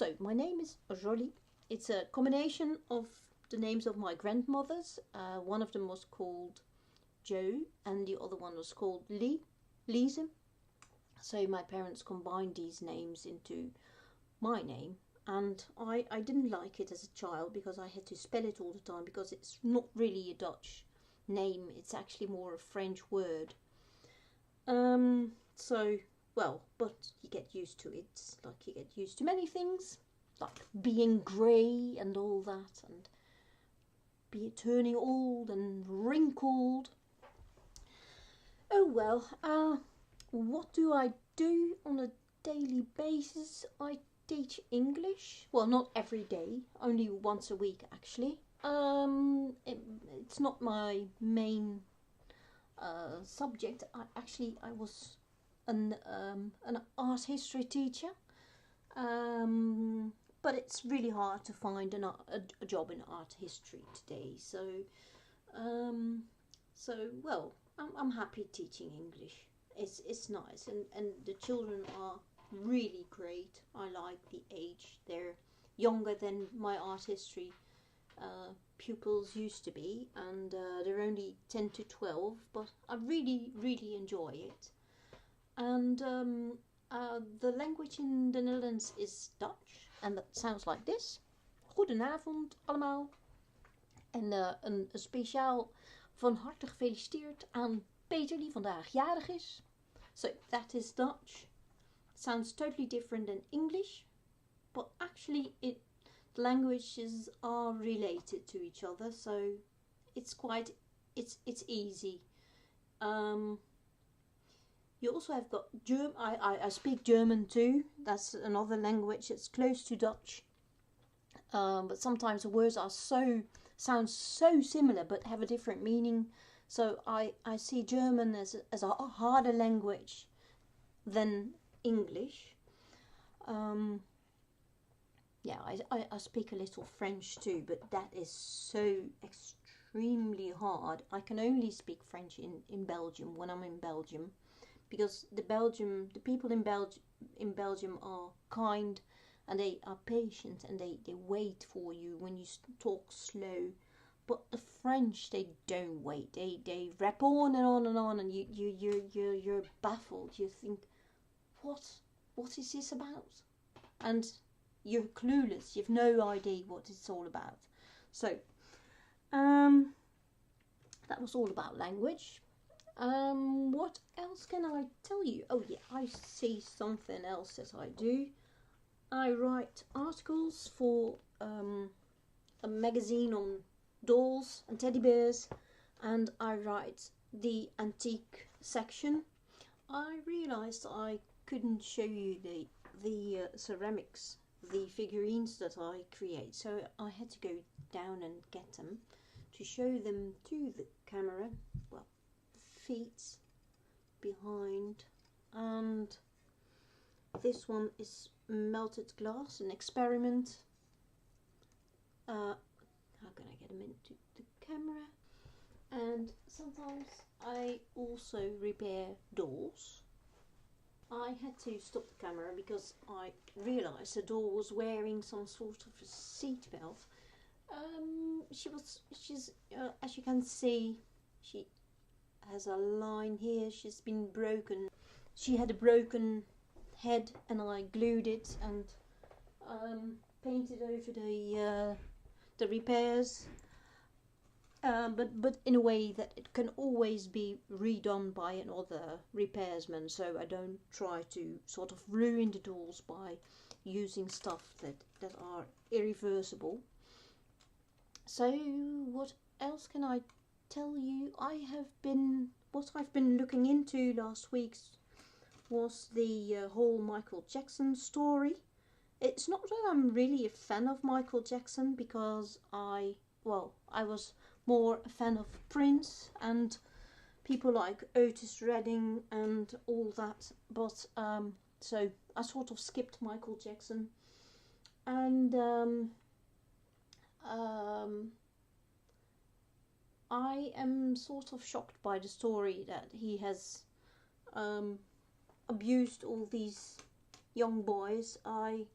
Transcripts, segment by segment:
So my name is Jolie. It's a combination of the names of my grandmothers. One of them was called Jo and the other one was called Lise. So my parents combined these names into my name, and I didn't like it as a child because I had to spell it all the time, because it's not really a Dutch name, it's actually more a French word. So, well, but you get used to it, like you get used to many things, like being grey and all that, and turning old and wrinkled. Oh well, what do I do on a daily basis? I teach English. Well, not every day, only once a week actually. It's not my main subject. I was an art history teacher, but it's really hard to find a job in art history today. So well, I'm happy teaching English. It's nice, and the children are really great. I like the age. They're younger than my art history pupils used to be, and they're only 10 to 12, but I really enjoy it. And the language in the Netherlands is Dutch, and that sounds like this. Goedenavond allemaal. En een speciaal van harte gefeliciteerd aan Peter die vandaag jarig is. So that is Dutch. Sounds totally different than English, but actually the languages are related to each other, so it's easy. You also have got German. I speak German too. That's another language. It's close to Dutch, but sometimes the words sound so similar but have a different meaning. So I see German as a harder language than English. Yeah, I speak a little French too, but that is so extremely hard. I can only speak French in Belgium, when I'm in Belgium, because the people in Belgium are kind, and they are patient, and they wait for you when you talk slow. But the French, they don't wait. They rap on and on and on, and you're baffled. You think, what is this about? And you're clueless. You've no idea what it's all about. So, that was all about language. What else can I tell you? Oh yeah, I see something else that I do. I write articles for a magazine on dolls and teddy bears, and I write the antique section. I realized I couldn't show you the ceramics, the figurines that I create, so I had to go down and get them to show them to the camera. Well, feet behind, and this one is melted glass, an experiment. How can I get them into the camera? And sometimes I also repair dolls. I had to stop the camera because I realized the doll was wearing some sort of a seat belt. She's as you can see, she has a line here. She's been broken. She had a broken head, and I glued it and painted over the repairs. But in a way that it can always be redone by another repairsman, so I don't try to sort of ruin the dolls by using stuff that are irreversible. So what else can I tell you? What I've been looking into last week was the whole Michael Jackson story. It's not that I'm really a fan of Michael Jackson, because I was more a fan of Prince and people like Otis Redding and all that, but so I sort of skipped Michael Jackson, and I am sort of shocked by the story that he has abused all these young boys. I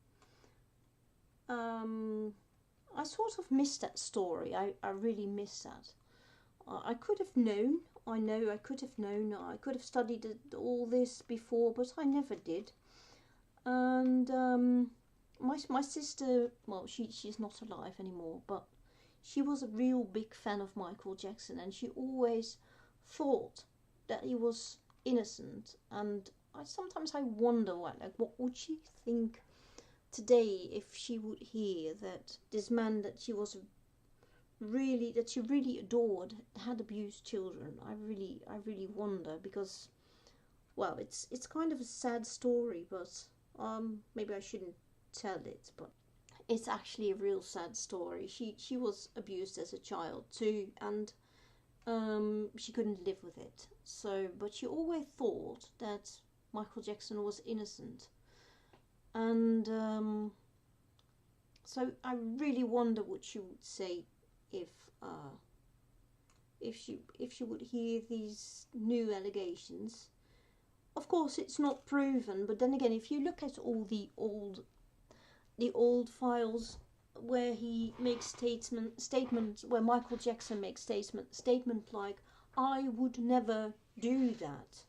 I sort of missed that story. I really missed that. I could have known. I know I could have known. I could have studied all this before, but I never did. And my sister, well, she's not alive anymore, but she was a real big fan of Michael Jackson, and she always thought that he was innocent. And I wonder what would she think today if she would hear that this man that she really adored had abused children. I really wonder, because, well, it's kind of a sad story, but maybe I shouldn't tell it, but it's actually a real sad story. She was abused as a child too, and she couldn't live with it. So, but she always thought that Michael Jackson was innocent, and so I really wonder what she would say if she would hear these new allegations. Of course, it's not proven, but then again, if you look at all the old files where he makes statements where Michael Jackson makes statement like, "I would never do that."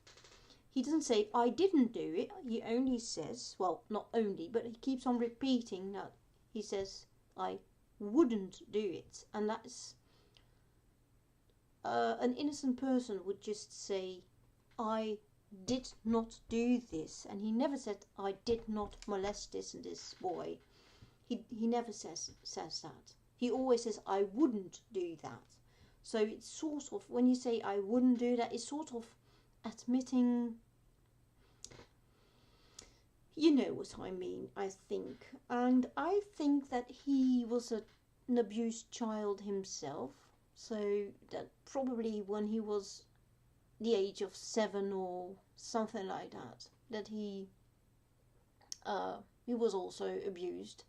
He doesn't say, "I didn't do it." He only says, well, not only, but he keeps on repeating that. He says, "I wouldn't do it," and that's an innocent person would just say, "I did not do this," and he never said, "I did not molest this boy." He never says that. He always says, "I wouldn't do that." So it's sort of, when you say "I wouldn't do that," it's sort of admitting, you know what I mean, I think. And I think that he was an abused child himself, so that probably when he was the age of 7 or something like that, that he was also abused.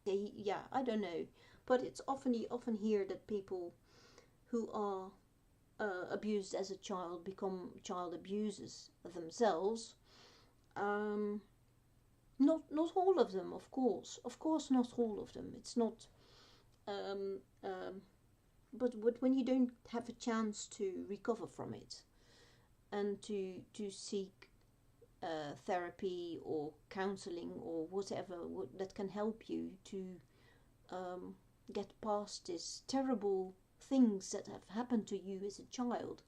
Yeah, I don't know, but it's you often hear that people who are abused as a child become child abusers themselves. Not all of them, of course, not all of them. It's not. But when you don't have a chance to recover from it, and to seek therapy or counseling or whatever that can help you to get past these terrible things that have happened to you as a child,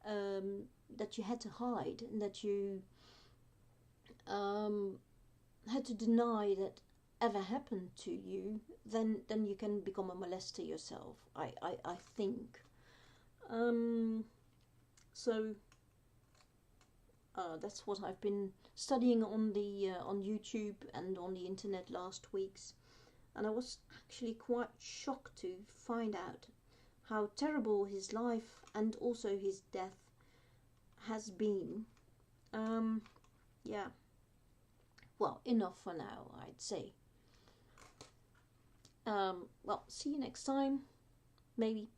that you had to hide, and that you had to deny that ever happened to you, then you can become a molester yourself, I think. So that's what I've been studying on YouTube and on the internet last weeks, and I was actually quite shocked to find out how terrible his life and also his death has been. Yeah. Well, enough for now, I'd say. Well, see you next time. Maybe.